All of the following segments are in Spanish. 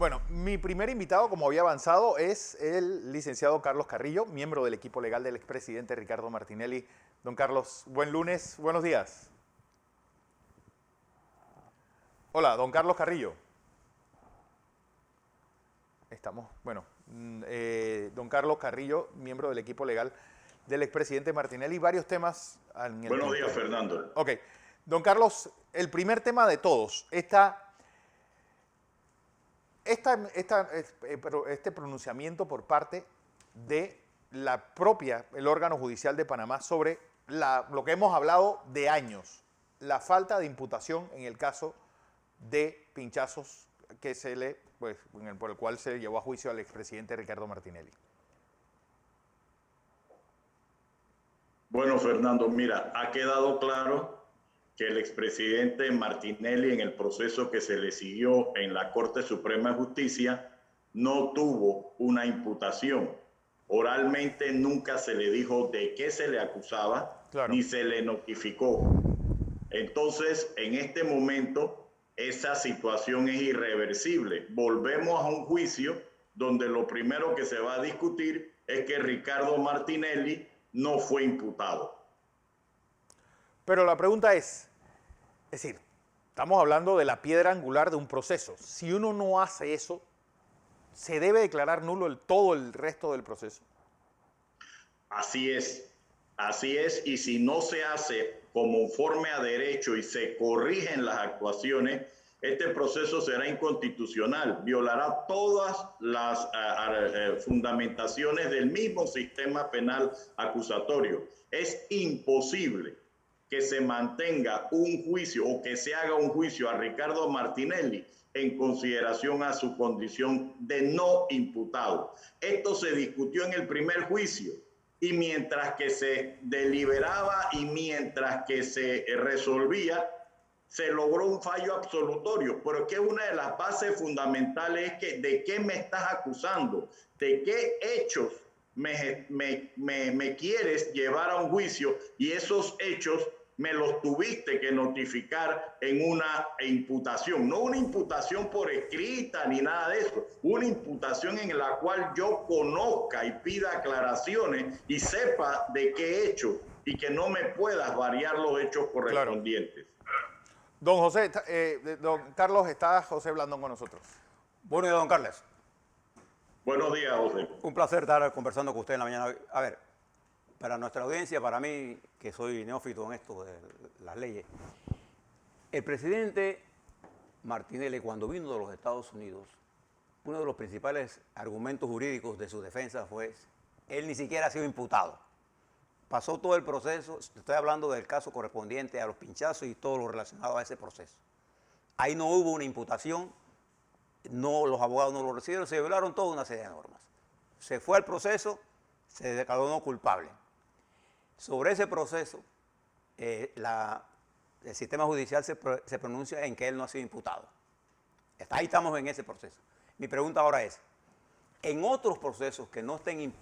Bueno, mi primer invitado, como había avanzado, es el licenciado Carlos Carrillo, miembro del equipo legal del expresidente Ricardo Martinelli. Don Carlos, buen lunes, buenos días. Hola, don Carlos Carrillo. Estamos, bueno, don Carlos Carrillo, miembro del equipo legal del expresidente Martinelli, varios temas en el Buenos días, tintero. Fernando. Ok, don Carlos, el primer tema de todos, este pronunciamiento por parte de el órgano judicial de Panamá sobre lo que hemos hablado de años, la falta de imputación en el caso de pinchazos que por el cual se llevó a juicio al expresidente Ricardo Martinelli. Bueno, Fernando, mira, ha quedado claro que el expresidente Martinelli, en el proceso que se le siguió en la Corte Suprema de Justicia, no tuvo una imputación. Oralmente nunca se le dijo de qué se le acusaba, Claro. ni se le notificó. Entonces, en este momento, esa situación es irreversible. Volvemos a un juicio donde lo primero que se va a discutir es que Ricardo Martinelli no fue imputado. Pero la pregunta es decir, estamos hablando de la piedra angular de un proceso. Si uno no hace eso, ¿se debe declarar nulo todo el resto del proceso? Así es, y si no se hace conforme a derecho y se corrigen las actuaciones, este proceso será inconstitucional, violará todas las fundamentaciones del mismo sistema penal acusatorio. Es imposible que se mantenga un juicio o que se haga un juicio a Ricardo Martinelli en consideración a su condición de no imputado. Esto se discutió en el primer juicio y mientras que se deliberaba y mientras que se resolvía, se logró un fallo absolutorio, pero que una de las bases fundamentales es que de qué me estás acusando, de qué hechos me quieres llevar a un juicio, y esos hechos me los tuviste que notificar en una imputación, no una imputación por escrita ni nada de eso, una imputación en la cual yo conozca y pida aclaraciones y sepa de qué hecho y que no me puedas variar los hechos correspondientes. Claro. Don José, don Carlos, está José Blandón con nosotros. Buenos días, don Carlos. Buenos días, José. Un placer estar conversando con usted en la mañana. A ver, para nuestra audiencia, para mí, que soy neófito en esto de las leyes, el presidente Martinelli, cuando vino de los Estados Unidos, uno de los principales argumentos jurídicos de su defensa fue: él ni siquiera ha sido imputado. Pasó todo el proceso, estoy hablando del caso correspondiente a los pinchazos y todo lo relacionado a ese proceso. Ahí no hubo una imputación, los abogados no lo recibieron, se violaron toda una serie de normas. Se fue al proceso, se declaró no culpable. Sobre ese proceso, el sistema judicial se pronuncia en que él no ha sido imputado. Ahí estamos en ese proceso. Mi pregunta ahora es, en otros procesos que no estén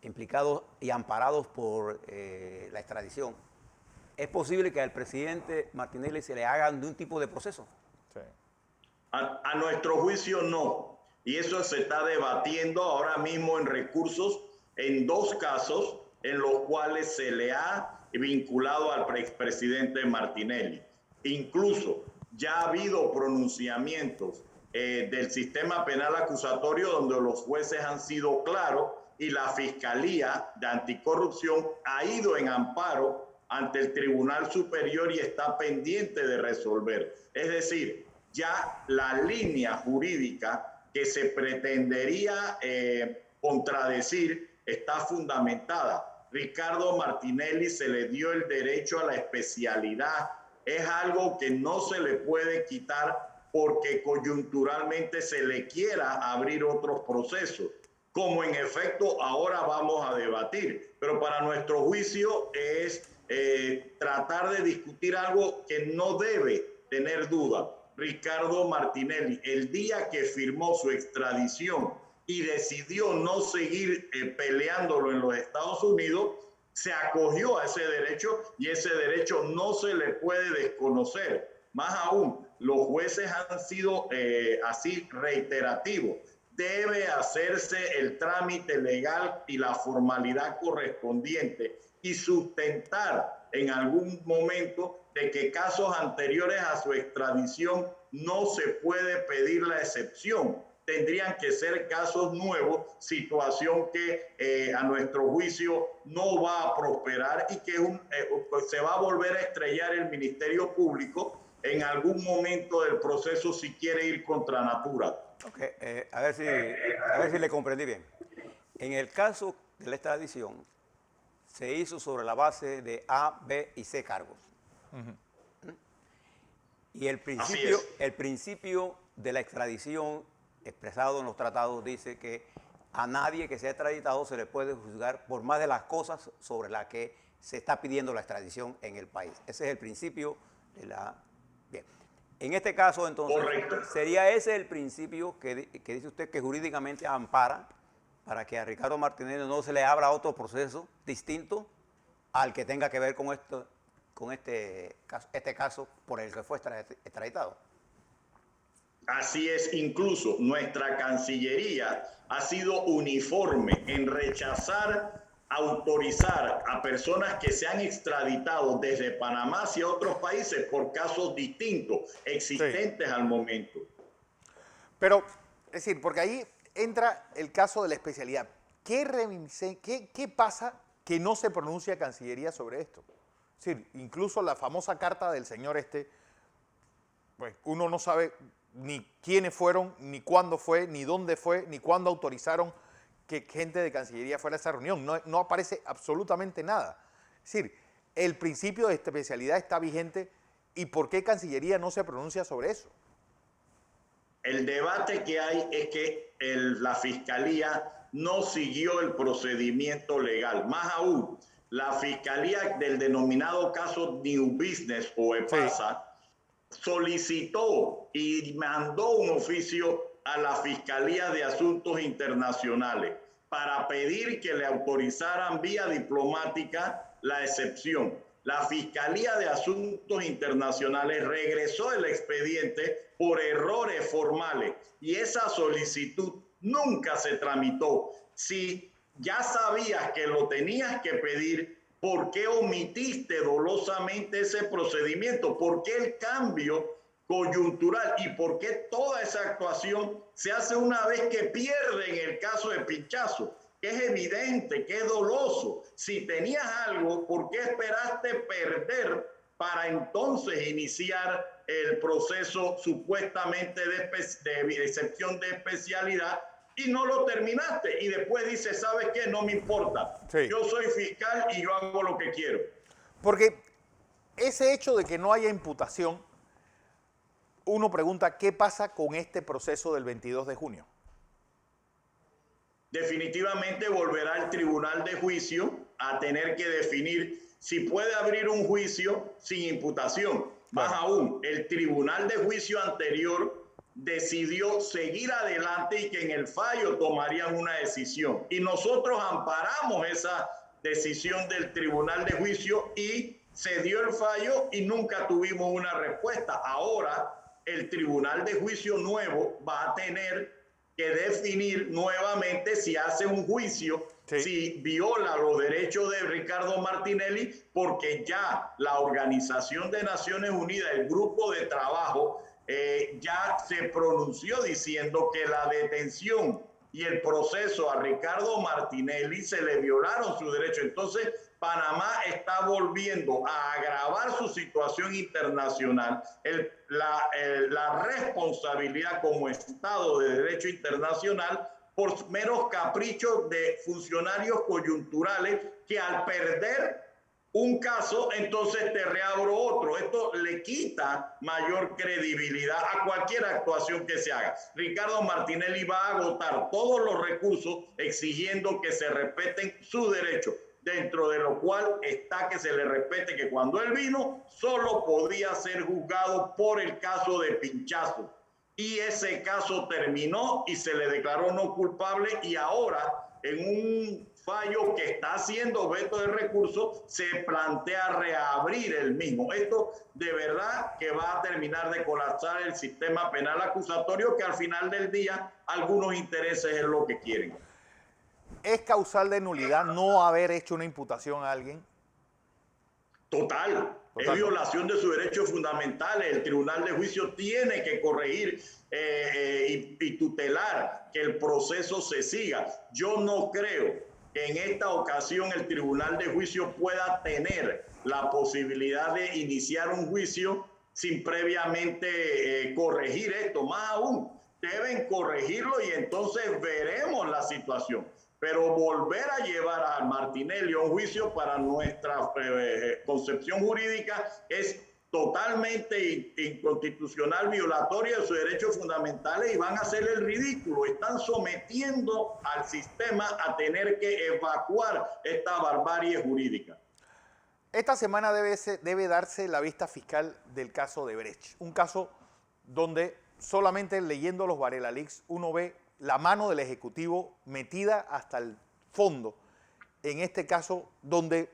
implicados y amparados por la extradición, ¿es posible que al presidente Martinelli se le haga de un tipo de proceso? Sí. A nuestro juicio no, y eso se está debatiendo ahora mismo en recursos en dos casos en los cuales se le ha vinculado al expresidente Martinelli. Incluso ya ha habido pronunciamientos del sistema penal acusatorio donde los jueces han sido claros y la Fiscalía de Anticorrupción ha ido en amparo ante el Tribunal Superior y está pendiente de resolver. Es decir, ya la línea jurídica que se pretendería contradecir está fundamentada. Ricardo Martinelli se le dio el derecho a la especialidad. Es algo que no se le puede quitar porque coyunturalmente se le quiera abrir otros procesos, como en efecto ahora vamos a debatir. Pero para nuestro juicio es tratar de discutir algo que no debe tener duda. Ricardo Martinelli, el día que firmó su extradición y decidió no seguir peleándolo en los Estados Unidos, se acogió a ese derecho y ese derecho no se le puede desconocer. Más aún, los jueces han sido así reiterativos. Debe hacerse el trámite legal y la formalidad correspondiente y sustentar en algún momento de que casos anteriores a su extradición no se puede pedir la excepción. Tendrían que ser casos nuevos, situación que a nuestro juicio no va a prosperar y que se va a volver a estrellar el Ministerio Público en algún momento del proceso si quiere ir contra natura. Okay, a ver si le comprendí bien. En el caso de la extradición, se hizo sobre la base de A, B y C cargos. Y el principio de la extradición expresado en los tratados dice que a nadie que sea extraditado se le puede juzgar por más de las cosas sobre las que se está pidiendo la extradición en el país. Ese es el principio de la... Bien. En este caso, entonces, correcto, ¿sería ese el principio que dice usted que jurídicamente ampara para que a Ricardo Martinelli no se le abra otro proceso distinto al que tenga que ver con este caso por el que fue extraditado? Así es, incluso nuestra Cancillería ha sido uniforme en rechazar autorizar a personas que se han extraditado desde Panamá hacia otros países por casos distintos, existentes al momento. Pero, es decir, porque ahí entra el caso de la especialidad. ¿Qué pasa que no se pronuncia Cancillería sobre esto? Es decir, incluso la famosa carta del señor pues uno no sabe ni quiénes fueron, ni cuándo fue, ni dónde fue, ni cuándo autorizaron que gente de Cancillería fuera a esa reunión. No aparece absolutamente nada. Es decir, el principio de especialidad está vigente y ¿por qué Cancillería no se pronuncia sobre eso? El debate que hay es que la Fiscalía no siguió el procedimiento legal. Más aún, la Fiscalía del denominado caso New Business o EPASA solicitó y mandó un oficio a la Fiscalía de Asuntos Internacionales para pedir que le autorizaran vía diplomática la excepción. La Fiscalía de Asuntos Internacionales regresó el expediente por errores formales y esa solicitud nunca se tramitó. Si ya sabías que lo tenías que pedir, ¿por qué omitiste dolosamente ese procedimiento? ¿Por qué el cambio coyuntural y por qué toda esa actuación se hace una vez que pierde en el caso de Pinchazo? Que es evidente, que es doloso. Si tenías algo, ¿por qué esperaste perder para entonces iniciar el proceso supuestamente de excepción de especialidad y no lo terminaste? Y después dices, ¿sabes qué? No me importa. Sí. Yo soy fiscal y yo hago lo que quiero. Porque ese hecho de que no haya imputación, uno pregunta, ¿qué pasa con este proceso del 22 de junio? Definitivamente volverá el tribunal de juicio a tener que definir si puede abrir un juicio sin imputación. Más aún, el tribunal de juicio anterior decidió seguir adelante y que en el fallo tomarían una decisión. Y nosotros amparamos esa decisión del tribunal de juicio y se dio el fallo y nunca tuvimos una respuesta. Ahora el tribunal de juicio nuevo va a tener que definir nuevamente si hace un juicio, si viola los derechos de Ricardo Martinelli, porque ya la Organización de Naciones Unidas, el grupo de trabajo, ya se pronunció diciendo que la detención y el proceso a Ricardo Martinelli se le violaron sus derechos. Entonces, Panamá está volviendo a agravar su situación internacional. La responsabilidad como Estado de Derecho Internacional por meros caprichos de funcionarios coyunturales que al perder un caso, entonces te reabro otro. Esto le quita mayor credibilidad a cualquier actuación que se haga. Ricardo Martinelli va a agotar todos los recursos exigiendo que se respeten sus derechos, dentro de lo cual está que se le respete que cuando él vino solo podía ser juzgado por el caso de Pinchazo. Y ese caso terminó y se le declaró no culpable y ahora en un fallo que está siendo objeto de recurso, se plantea reabrir el mismo. Esto de verdad que va a terminar de colapsar el sistema penal acusatorio, que al final del día algunos intereses es lo que quieren. ¿Es causal de nulidad no haber hecho una imputación a alguien? Total. Es violación de sus derechos fundamentales. El Tribunal de Juicio tiene que corregir y tutelar que el proceso se siga. Yo no creo que en esta ocasión el Tribunal de Juicio pueda tener la posibilidad de iniciar un juicio sin previamente corregir esto. Más aún, deben corregirlo y entonces veremos la situación. Pero volver a llevar a Martinelli a un juicio para nuestra concepción jurídica es totalmente inconstitucional, violatoria de sus derechos fundamentales, y van a hacer el ridículo. Están sometiendo al sistema a tener que evacuar esta barbarie jurídica. Esta semana debe darse la vista fiscal del caso de Brecht, un caso donde solamente leyendo los Varela Leaks uno ve la mano del Ejecutivo metida hasta el fondo, en este caso donde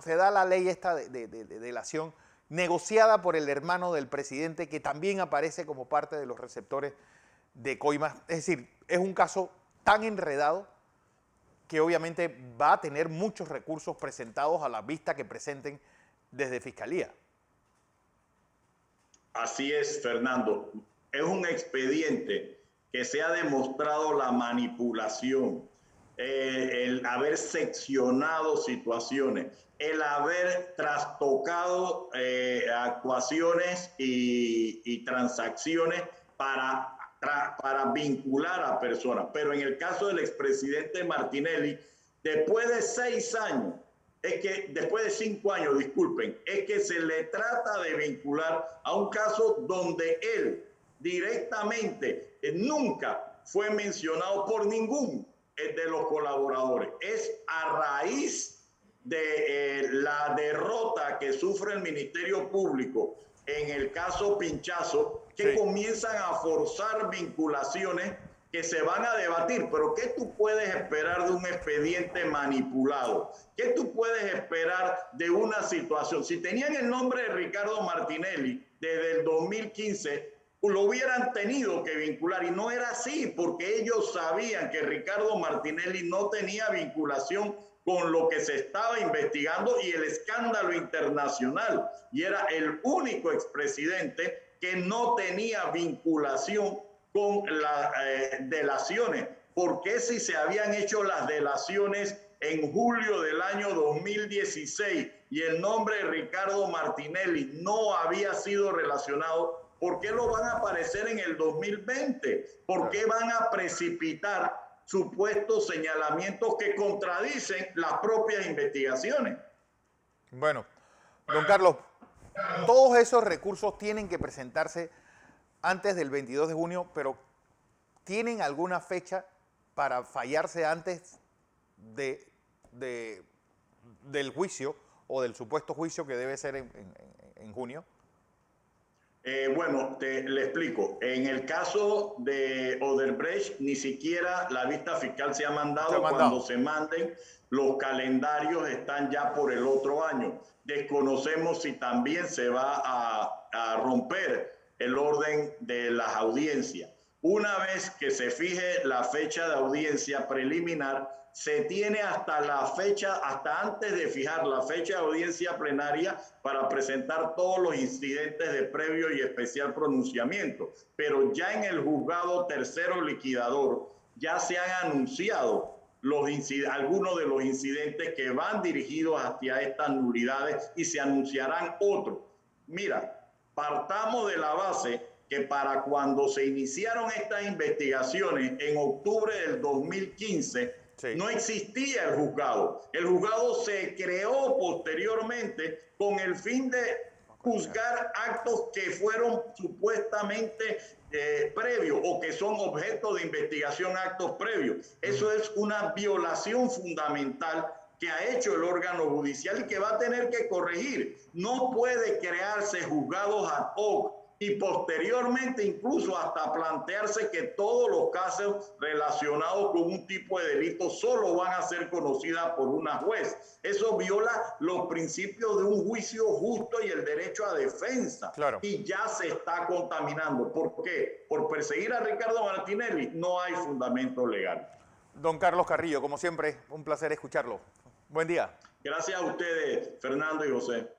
se da la ley esta de delación negociada por el hermano del presidente, que también aparece como parte de los receptores de coimas. Es decir, es un caso tan enredado que obviamente va a tener muchos recursos presentados a la vista que presenten desde Fiscalía. Así es, Fernando. Es un expediente que se ha demostrado la manipulación, el haber seccionado situaciones, el haber trastocado actuaciones y transacciones para vincular a personas. Pero en el caso del expresidente Martinelli, después de 5 años, disculpen, es que se le trata de vincular a un caso donde él directamente nunca fue mencionado por ningún de los colaboradores. Es a raíz de la derrota que sufre el Ministerio Público en el caso Pinchazo que comienzan a forzar vinculaciones que se van a debatir. Pero ¿qué tú puedes esperar de un expediente manipulado? ¿Qué tú puedes esperar de una situación? Si tenían el nombre de Ricardo Martinelli desde el 2015, lo hubieran tenido que vincular, y no era así, porque ellos sabían que Ricardo Martinelli no tenía vinculación con lo que se estaba investigando y el escándalo internacional, y era el único expresidente que no tenía vinculación con las delaciones. ¿Por qué si se habían hecho las delaciones en julio del año 2016 y el nombre de Ricardo Martinelli no había sido relacionado? ¿Por qué lo van a aparecer en el 2020? ¿Por qué van a precipitar supuestos señalamientos que contradicen las propias investigaciones? Bueno, don Carlos, todos esos recursos tienen que presentarse antes del 22 de junio, pero ¿tienen alguna fecha para fallarse antes del juicio o del supuesto juicio que debe ser en junio? Bueno, le explico. En el caso de Odebrecht, ni siquiera la vista fiscal se ha mandado. Cuando se manden, los calendarios están ya por el otro año. Desconocemos si también se va a romper el orden de las audiencias. Una vez que se fije la fecha de audiencia preliminar, se tiene hasta antes de fijar la fecha de audiencia plenaria para presentar todos los incidentes de previo y especial pronunciamiento. Pero ya en el juzgado tercero liquidador ya se han anunciado algunos de los incidentes que van dirigidos hacia estas nulidades, y se anunciarán otros. Mira, partamos de la base que para cuando se iniciaron estas investigaciones en octubre del 2015, no existía el juzgado. El juzgado se creó posteriormente con el fin de juzgar actos que fueron supuestamente previos o que son objeto de investigación, actos previos. Eso es una violación fundamental que ha hecho el órgano judicial y que va a tener que corregir. No puede crearse juzgados ad hoc y posteriormente incluso hasta plantearse que todos los casos relacionados con un tipo de delito solo van a ser conocidas por una juez. Eso viola los principios de un juicio justo y el derecho a defensa. Claro. Y ya se está contaminando. ¿Por qué? Por perseguir a Ricardo Martinelli no hay fundamento legal. Don Carlos Carrillo, como siempre, un placer escucharlo. Buen día. Gracias a ustedes, Fernando y José.